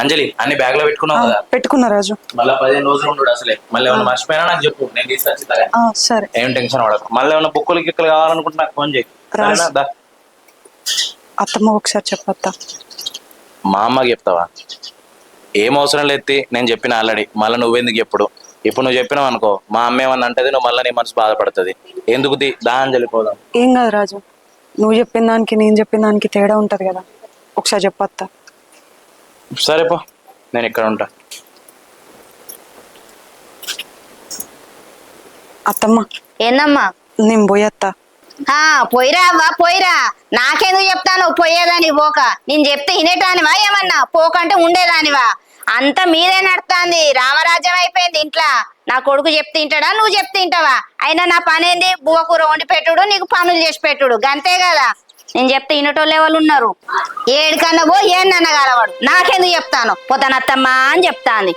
అంజలి అన్ని బ్యాగ్ లో పెట్టుకున్నావు కదా, పెట్టుకున్నా రాజు. మళ్ళీ 15 రోజులు ఉండు అసలే. మళ్ళీ ఏమన్నా మర్చిపోయినా నాకు చెప్పు, నేను తీసుకొచ్చి. సరే. ఏం టెన్షన్ పడకు. మళ్ళీ ఏమన్నా బుక్కులు గిక్కులు కావాలనుకుంటే నాకు ఫోన్ చేయి. రాజు. సరేనా? దా. అత్తమ్మ ఒకసారి చెప్పత్తా. మా అమ్మకి చెప్తావా? ఏం అవసరం లేదు, నేను చెప్పిన ఆల్రెడీ. మళ్ళీ నువ్వెందుకు ఇప్పుడు నువ్వు చెప్పినావు అనుకో, మా అమ్మ ఏమన్నా అంటది, నువ్వు మళ్ళీ నీ మనసు బాధపడుతుంది. ఎందుకు దా అంజలి పోదాం. ఏం కాదు రాజు, నువ్వు చెప్పిన దానికి నేను చెప్పిన దానికి తేడా ఉంటది కదా, ఒకసారి చెప్పత్తా. సరే పో, నేను ఇక్కడ ఉంటా. అత్తమ్మ ఏందమ్మా? నేను పోయత్తా. పోయిరా అవ్వా, పోయిరా. నాకెందుకు చెప్తాను పోయేదాని పోక? నేను చెప్తే వినేటానివా ఏమన్నా? పోకంటే ఉండేదానివా? అంత మీరే నడుతాంది, రామరాజ్యం అయిపోయింది ఇంట్లో. నా కొడుకు చెప్తే తింటాడా, నువ్వు చెప్తే తింటావా? అయినా నా పని ఏంది? బువ్వ కూర వండి పెట్టుడు, నీకు పనులు చేసి పెట్టుడు, గంతే కదా. నేను చెప్తే వినటోళ్ళు ఎవరు ఉన్నారు? ఏడికన్నా పో, ఏనన్నా కలవాడు. నాకెందుకు చెప్తాను? పోతానత్తమ్మా అని చెప్తాంది.